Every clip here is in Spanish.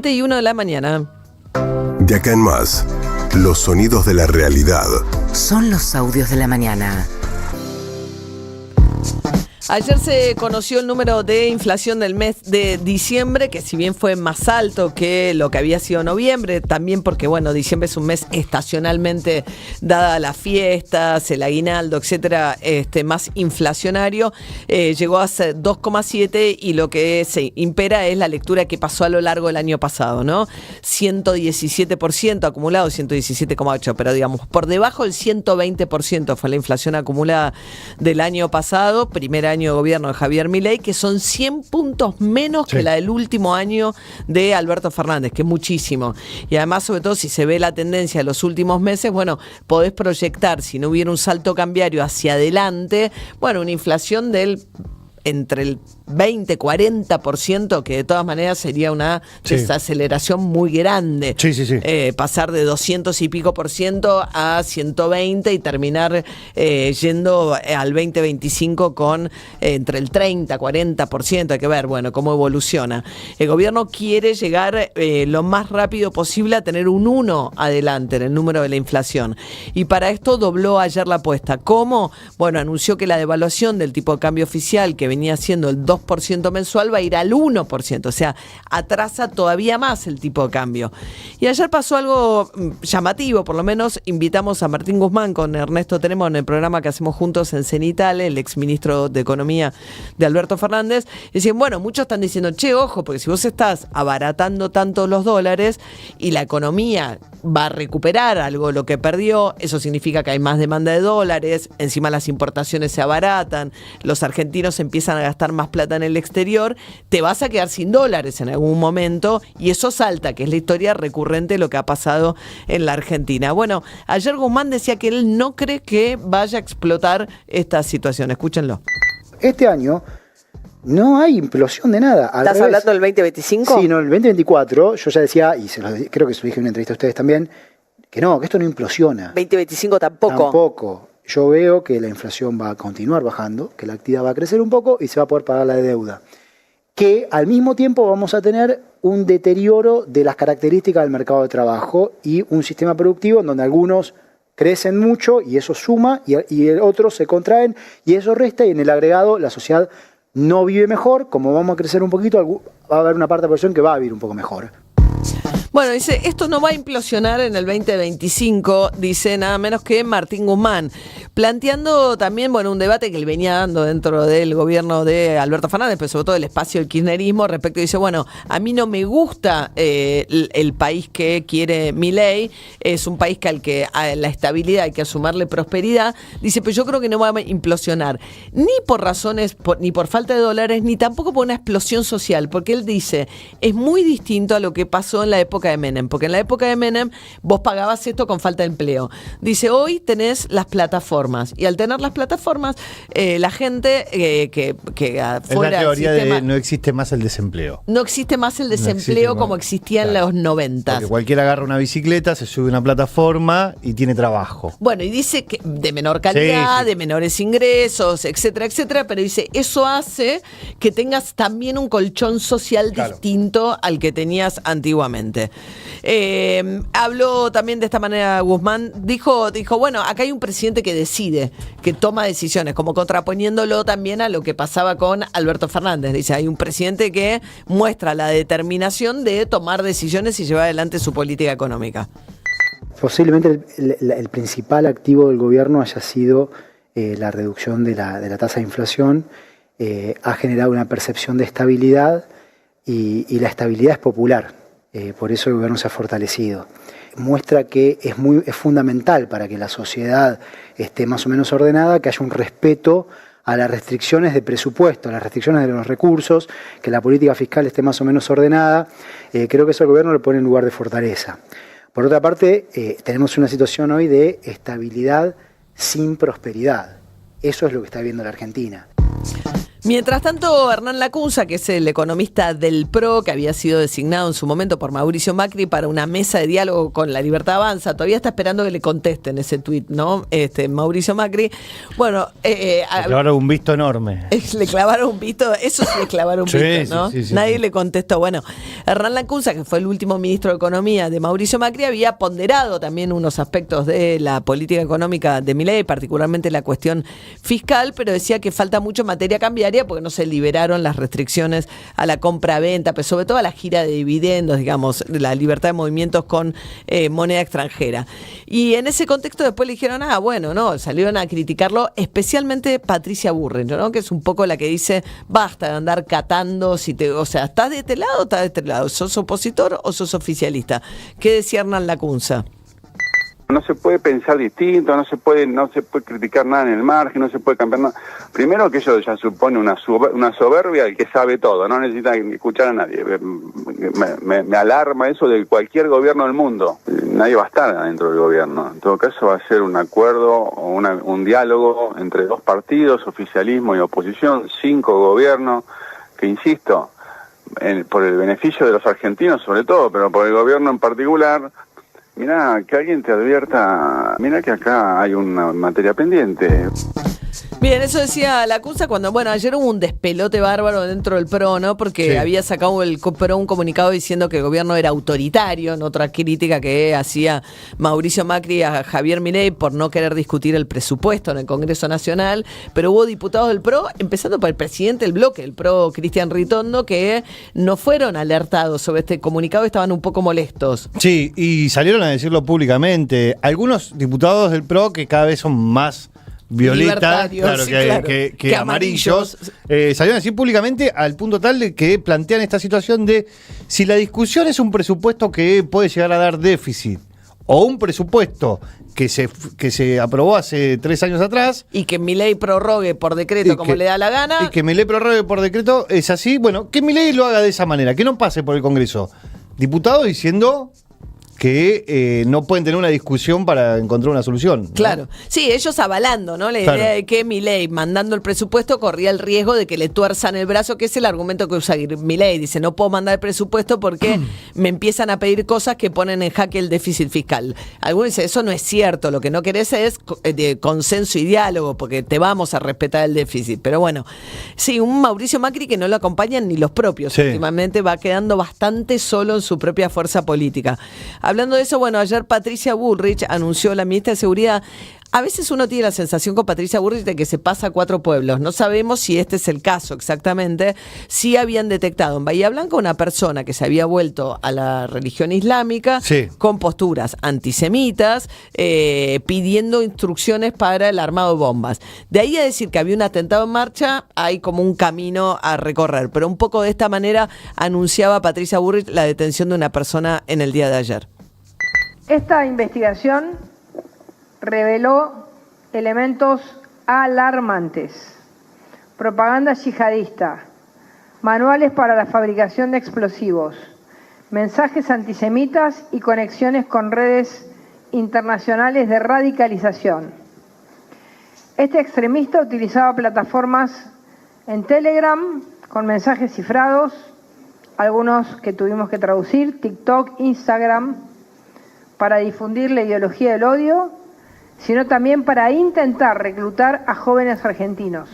7:01 de la mañana. De acá en más, los sonidos de la realidad. Son los audios de la mañana. Ayer se conoció el número de inflación del mes de diciembre, que si bien fue más alto que lo que había sido noviembre, también porque, bueno, diciembre es un mes estacionalmente, dada las fiestas, el aguinaldo, etcétera, más inflacionario, llegó a ser 2,7 y lo que se impera es la lectura que pasó a lo largo del año pasado, ¿no? 117% acumulado, 117,8, pero digamos, por debajo del 120% fue la inflación acumulada del año pasado, primer año de gobierno de Javier Milei, que son 100 puntos menos que la del último año de Alberto Fernández, que es muchísimo. Y además, sobre todo, si se ve la tendencia de los últimos meses, bueno, podés proyectar, si no hubiera un salto cambiario hacia adelante, bueno, una inflación del entre el 20-40%, que de todas maneras sería una desaceleración muy grande. Pasar de 200 y pico por ciento a 120 y terminar yendo al 20-25 con entre el 30-40%. Hay que ver, bueno, cómo evoluciona. El gobierno quiere llegar lo más rápido posible a tener un 1 adelante en el número de la inflación. Y para esto dobló ayer la apuesta. ¿Cómo? Bueno, anunció que la devaluación del tipo de cambio oficial, que venía siendo el 2% mensual, va a ir al 1%, o sea, atrasa todavía más el tipo de cambio. Y ayer pasó algo llamativo, por lo menos invitamos a Martín Guzmán con Ernesto Tenemos en el programa que hacemos juntos en Cenital, el exministro de Economía de Alberto Fernández, y decían, bueno, muchos están diciendo, che, ojo, porque si vos estás abaratando tanto los dólares y la economía va a recuperar algo lo que perdió, eso significa que hay más demanda de dólares, encima las importaciones se abaratan, los argentinos empiezan a gastar más plata en el exterior, te vas a quedar sin dólares en algún momento y eso salta, que es la historia recurrente de lo que ha pasado en la Argentina. Bueno, ayer Guzmán decía que él no cree que vaya a explotar esta situación. Escúchenlo. Este año no hay implosión de nada. ¿Estás hablando del 2025? Sí, no, el 2024, yo ya decía, y creo que se lo dije en una entrevista a ustedes también, que esto no implosiona. 2025 tampoco. Tampoco. Yo veo que la inflación va a continuar bajando, que la actividad va a crecer un poco y se va a poder pagar la deuda. Que al mismo tiempo vamos a tener un deterioro de las características del mercado de trabajo y un sistema productivo en donde algunos crecen mucho y eso suma y otros se contraen y eso resta y en el agregado la sociedad no vive mejor. Como vamos a crecer un poquito, va a haber una parte de la población que va a vivir un poco mejor. Bueno, dice, esto no va a implosionar en el 2025, dice nada menos que Martín Guzmán, planteando también, bueno, un debate que él venía dando dentro del gobierno de Alberto Fernández, pero sobre todo el espacio del kirchnerismo, respecto, dice, bueno, a mí no me gusta el país que quiere Milei, es un país que al que a la estabilidad hay que sumarle prosperidad, dice, pero yo creo que no va a implosionar, ni por razones, ni por falta de dólares, ni tampoco por una explosión social, porque él dice, es muy distinto a lo que pasó en la época de Menem, porque en la época de Menem vos pagabas esto con falta de empleo. Dice, hoy tenés las plataformas y al tener las plataformas, la gente que fuera es la teoría del sistema, de no existe más el desempleo. No existe más el desempleo como existía en los 90. Porque cualquiera agarra una bicicleta, se sube a una plataforma y tiene trabajo. Bueno, y dice que de menor calidad, de menores ingresos, etcétera, etcétera, pero dice, eso hace que tengas también un colchón social distinto al que tenías antiguamente. Habló también de esta manera Guzmán, dijo, bueno, acá hay un presidente que decide, que toma decisiones, como contraponiéndolo también a lo que pasaba con Alberto Fernández. Dice, hay un presidente que muestra la determinación de tomar decisiones y llevar adelante su política económica. Posiblemente el principal activo del gobierno haya sido la reducción de la tasa de inflación, ha generado una percepción de estabilidad y la estabilidad es popular. Por eso el gobierno se ha fortalecido. Muestra que es fundamental para que la sociedad esté más o menos ordenada, que haya un respeto a las restricciones de presupuesto, a las restricciones de los recursos, que la política fiscal esté más o menos ordenada. Creo que eso el gobierno lo pone en lugar de fortaleza. Por otra parte, tenemos una situación hoy de estabilidad sin prosperidad. Eso es lo que está viviendo la Argentina. Mientras tanto, Hernán Lacunza, que es el economista del PRO, que había sido designado en su momento por Mauricio Macri para una mesa de diálogo con La Libertad Avanza, todavía está esperando que le contesten ese tuit, ¿no? Mauricio Macri. Bueno, le clavaron un visto enorme. Le clavaron un visto, eso sí le clavaron un visto, ¿no? Sí, Nadie le contestó. Bueno, Hernán Lacunza, que fue el último ministro de Economía de Mauricio Macri, había ponderado también unos aspectos de la política económica de Milei, particularmente la cuestión fiscal, pero decía que falta mucho materia cambiaria porque no se liberaron las restricciones a la compra-venta, pero sobre todo a la gira de dividendos, digamos, la libertad de movimientos con moneda extranjera. Y en ese contexto después le dijeron, bueno, no, salieron a criticarlo, especialmente Patricia Bullrich, ¿no? Que es un poco la que dice, basta de andar catando, o sea, ¿estás de este lado o estás de este lado? ¿Sos opositor o sos oficialista? ¿Qué decía Hernán Lacunza? No se puede pensar distinto, no se puede criticar nada en el margen, no se puede cambiar nada. Primero que eso ya supone una soberbia del que sabe todo, no necesita escuchar a nadie. Me alarma eso de cualquier gobierno del mundo. Nadie va a estar adentro del gobierno. En todo caso va a ser un acuerdo o un diálogo entre dos partidos, oficialismo y oposición, 5 gobiernos, que insisto, por el beneficio de los argentinos sobre todo, pero por el gobierno en particular. Mirá, que alguien te advierta, mirá que acá hay una materia pendiente. Bien, eso decía Lacunza cuando, ayer hubo un despelote bárbaro dentro del PRO, ¿no? Porque había sacado el PRO un comunicado diciendo que el gobierno era autoritario, en otra crítica que hacía Mauricio Macri a Javier Milei por no querer discutir el presupuesto en el Congreso Nacional, pero hubo diputados del PRO, empezando por el presidente del bloque, el PRO, Cristian Ritondo, que no fueron alertados sobre este comunicado y estaban un poco molestos. Sí, y salieron a decirlo públicamente. Algunos diputados del PRO que cada vez son más violeta, claro, que amarillos, salieron a decir públicamente al punto tal de que plantean esta situación de si la discusión es un presupuesto que puede llegar a dar déficit o un presupuesto que se aprobó hace 3 años atrás y que Milei prorrogue por decreto como le da la gana, y que Milei prorrogue por decreto es así, bueno, que Milei lo haga de esa manera, que no pase por el Congreso. Diputados diciendo que no pueden tener una discusión para encontrar una solución, ¿no? Claro, sí, ellos avalando, ¿no? La idea de que Milei, mandando el presupuesto, corría el riesgo de que le tuerzan el brazo, que es el argumento que usa Milei. Dice, no puedo mandar el presupuesto porque me empiezan a pedir cosas que ponen en jaque el déficit fiscal. Algunos dicen, eso no es cierto, lo que no querés es consenso y diálogo, porque te vamos a respetar el déficit. Pero bueno, sí, un Mauricio Macri que no lo acompañan ni los propios. Sí. Últimamente va quedando bastante solo en su propia fuerza política. Hablando de eso, ayer Patricia Bullrich anunció, la ministra de Seguridad. A veces uno tiene la sensación con Patricia Bullrich de que se pasa a 4 pueblos. No sabemos si este es el caso exactamente. Sí habían detectado en Bahía Blanca una persona que se había vuelto a la religión islámica con posturas antisemitas, pidiendo instrucciones para el armado de bombas. De ahí a decir que había un atentado en marcha, hay como un camino a recorrer. Pero un poco de esta manera anunciaba Patricia Bullrich la detención de una persona en el día de ayer. Esta investigación reveló elementos alarmantes: propaganda yihadista, manuales para la fabricación de explosivos, mensajes antisemitas y conexiones con redes internacionales de radicalización. Este extremista utilizaba plataformas en Telegram con mensajes cifrados, algunos que tuvimos que traducir, TikTok, Instagram, para difundir la ideología del odio, sino también para intentar reclutar a jóvenes argentinos.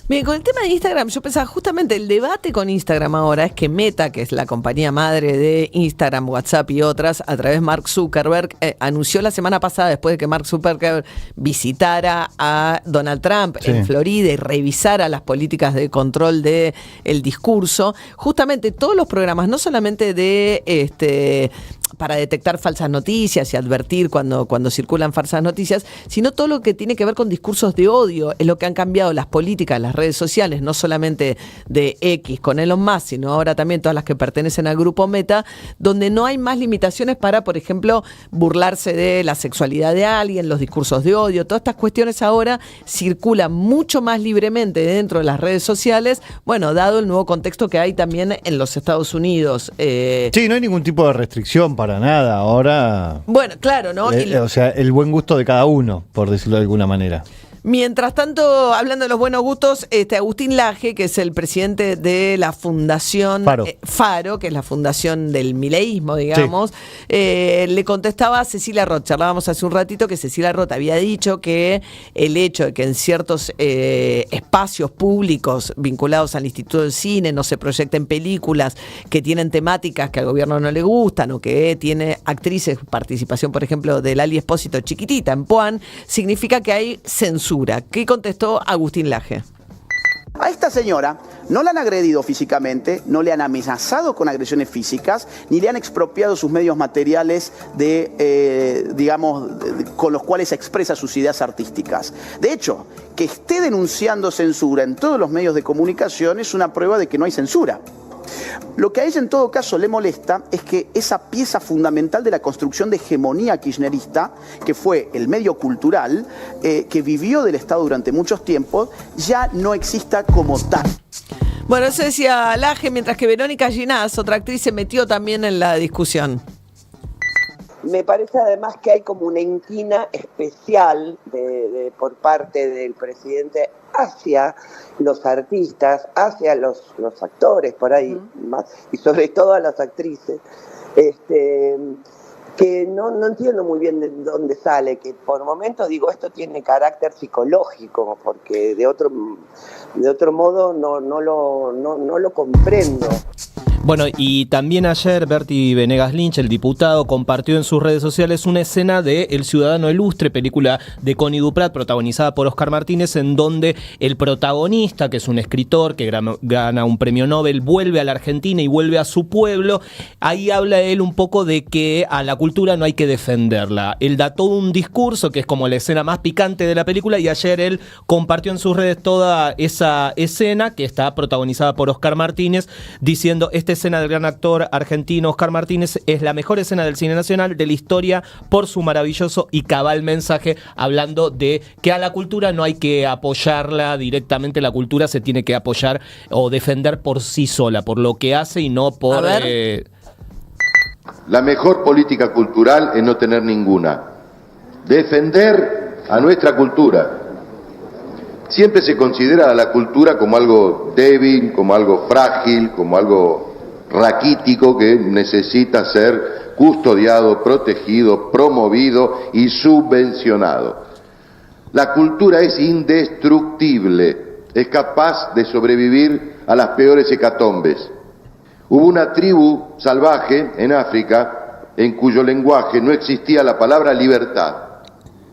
Bien, con el tema de Instagram, yo pensaba justamente el debate con Instagram ahora es que Meta, que es la compañía madre de Instagram, WhatsApp y otras, a través de Mark Zuckerberg, anunció la semana pasada, después de que Mark Zuckerberg visitara a Donald Trump en Florida y revisara las políticas de control del discurso, justamente todos los programas, no solamente de para detectar falsas noticias y advertir cuando circulan falsas noticias, sino todo lo que tiene que ver con discursos de odio, es lo que han cambiado las políticas, las redes sociales, no solamente de X con Elon Musk, sino ahora también todas las que pertenecen al grupo Meta, donde no hay más limitaciones para, por ejemplo, burlarse de la sexualidad de alguien, los discursos de odio, todas estas cuestiones ahora circulan mucho más libremente dentro de las redes sociales, dado el nuevo contexto que hay también en los Estados Unidos. Sí, no hay ningún tipo de restricción para nada ahora. Bueno, claro, ¿no? O sea, el buen gusto de cada uno, por decirlo de alguna manera. Mientras tanto, hablando de los buenos gustos, Agustín Laje, que es el presidente de la Fundación Faro, que es la fundación del mileísmo, digamos, le contestaba a Cecilia Roth. Charlábamos hace un ratito que Cecilia Roth había dicho que el hecho de que en ciertos espacios públicos vinculados al Instituto del Cine no se proyecten películas que tienen temáticas que al gobierno no le gustan o que tiene actrices, participación, por ejemplo, de Lali Espósito chiquitita en Puan, significa que hay censura. ¿Qué contestó Agustín Laje? A esta señora no la han agredido físicamente, no le han amenazado con agresiones físicas, ni le han expropiado sus medios materiales con los cuales expresa sus ideas artísticas. De hecho, que esté denunciando censura en todos los medios de comunicación es una prueba de que no hay censura. Lo que a ella en todo caso le molesta es que esa pieza fundamental de la construcción de hegemonía kirchnerista, que fue el medio cultural, que vivió del Estado durante muchos tiempos, ya no exista como tal. Bueno, eso decía Laje, mientras que Verónica Ginás, otra actriz, se metió también en la discusión. Me parece además que hay como una inquina especial por parte del presidente hacia los artistas, hacia los actores por ahí, más, y sobre todo a las actrices, que no entiendo muy bien de dónde sale, que por momentos digo esto tiene carácter psicológico, porque de otro modo no lo comprendo. Bueno, y también ayer Berti Venegas Lynch, el diputado, compartió en sus redes sociales una escena de El Ciudadano Ilustre, película de Connie Duprat, protagonizada por Oscar Martínez, en donde el protagonista, que es un escritor que gana un premio Nobel, vuelve a la Argentina y vuelve a su pueblo. Ahí habla él un poco de que a la cultura no hay que defenderla. Él da todo un discurso que es como la escena más picante de la película, y ayer él compartió en sus redes toda esa escena que está protagonizada por Oscar Martínez, diciendo: esta escena del gran actor argentino Oscar Martínez es la mejor escena del cine nacional, de la historia, por su maravilloso y cabal mensaje, hablando de que a la cultura no hay que apoyarla directamente, la cultura se tiene que apoyar o defender por sí sola, por lo que hace y no por... La mejor política cultural es no tener ninguna. Defender a nuestra cultura. Siempre se considera a la cultura como algo débil, como algo frágil, como algo raquítico que necesita ser custodiado, protegido, promovido y subvencionado. La cultura es indestructible, es capaz de sobrevivir a las peores hecatombes. Hubo una tribu salvaje en África en cuyo lenguaje no existía la palabra libertad.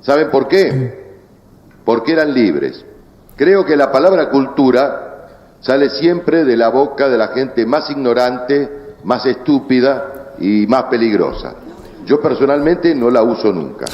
¿Saben por qué? Porque eran libres. Creo que la palabra cultura sale siempre de la boca de la gente más ignorante, más estúpida y más peligrosa. Yo personalmente no la uso nunca.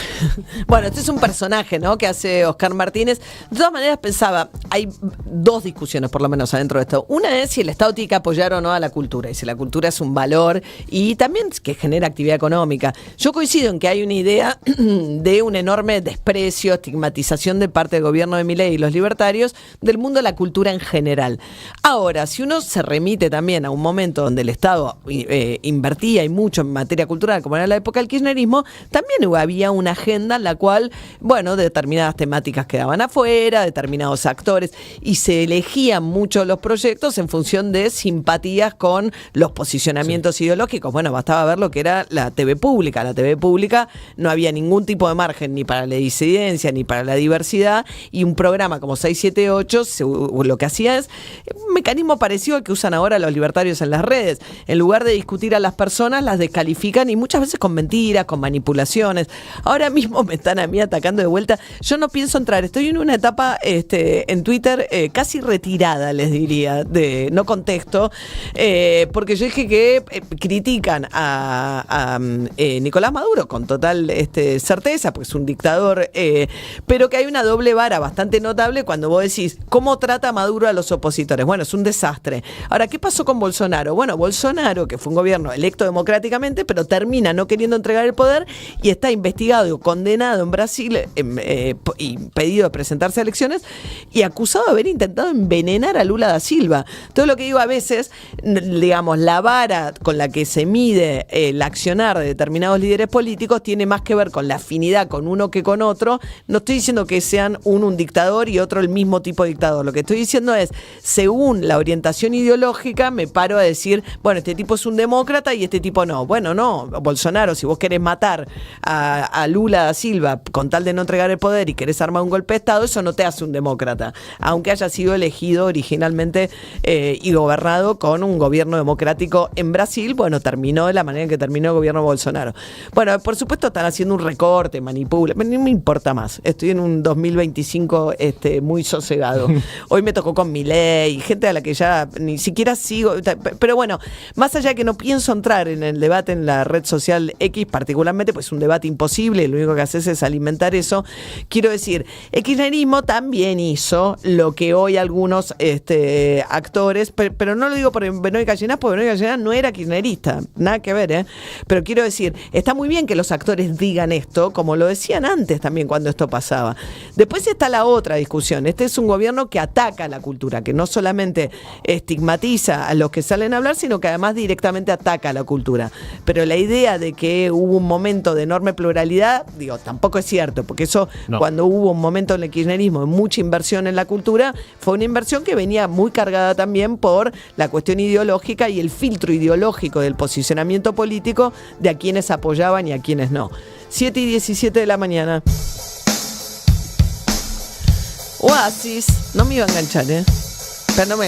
Bueno, este es un personaje, ¿no?, que hace Oscar Martínez. De todas maneras pensaba, hay dos discusiones por lo menos adentro de esto. Una es si el Estado tiene que apoyar o no a la cultura, y si la cultura es un valor y también que genera actividad económica. Yo coincido en que hay una idea de un enorme desprecio, estigmatización de parte del gobierno de Milei y los libertarios del mundo de la cultura en general. Ahora, si uno se remite también a un momento donde el Estado invertía y mucho en materia cultural, como era la época del kirchnerismo, también había una agenda en la cual, bueno, determinadas temáticas quedaban afuera, determinados actores, y se elegían mucho los proyectos en función de simpatías con los posicionamientos ideológicos. Bueno, bastaba ver lo que era la TV pública. La TV pública no había ningún tipo de margen ni para la disidencia ni para la diversidad, y un programa como 678 lo que hacía es un mecanismo parecido al que usan ahora los libertarios en las redes. En lugar de discutir a las personas, las descalifican, y muchas veces con mentiras, con manipulaciones. Ahora mismo me están a mí atacando de vuelta. Yo no pienso entrar. Estoy en una etapa en Twitter casi retirada, les diría, de no contesto, porque yo dije que critican a Nicolás Maduro con total certeza, porque es un dictador, pero que hay una doble vara bastante notable cuando vos decís cómo trata Maduro a los opositores. Bueno, es un desastre. Ahora, ¿qué pasó con Bolsonaro? Bueno, Bolsonaro, que fue un gobierno electo democráticamente, pero termina no queriendo entregar el poder y está investigado y condenado en Brasil y pedido de presentarse a elecciones y acusado de haber intentado envenenar a Lula da Silva. Todo lo que digo, a veces, digamos, la vara con la que se mide el accionar de determinados líderes políticos tiene más que ver con la afinidad con uno que con otro. No estoy diciendo que sean un dictador y otro el mismo tipo de dictador. Lo que estoy diciendo es, según la orientación ideológica, me paro a decir, bueno, este tipo es un demócrata y este tipo no. Bueno, no, Bolsonaro, si vos querés matar a Lula da Silva con tal de no entregar el poder y querés armar un golpe de Estado, eso no te hace un demócrata, aunque haya sido elegido originalmente y gobernado con un gobierno democrático en Brasil. Bueno, terminó de la manera en que terminó el gobierno Bolsonaro. Bueno, por supuesto están haciendo un recorte, manipulan, no me importa más, estoy en un 2025 muy sosegado. Hoy me tocó con Milei, gente a la que ya ni siquiera sigo, pero bueno, más allá de que no pienso entrar en el debate en la red social X particularmente, pues es un debate imposible, lo único que haces es alimentar eso. Quiero decir, el kirchnerismo también hizo lo que hoy algunos actores, pero no lo digo por Benoît Cárdenas, porque Benoît Cárdenas no era kirchnerista, nada que ver, pero quiero decir, está muy bien que los actores digan esto, como lo decían antes también cuando esto pasaba. Después está la otra discusión, este es un gobierno que ataca a la cultura, que no solamente estigmatiza a los que salen a hablar, sino que además directamente ataca a la cultura. Pero la idea de que hubo un momento de enorme pluralidad, digo, tampoco es cierto, porque eso, cuando hubo un momento en el kirchnerismo de mucha inversión en la cultura, fue una inversión que venía muy cargada también por la cuestión ideológica y el filtro ideológico del posicionamiento político de a quienes apoyaban y a quienes no. 7:17 de la mañana. Oasis, no me iba a enganchar, pero no me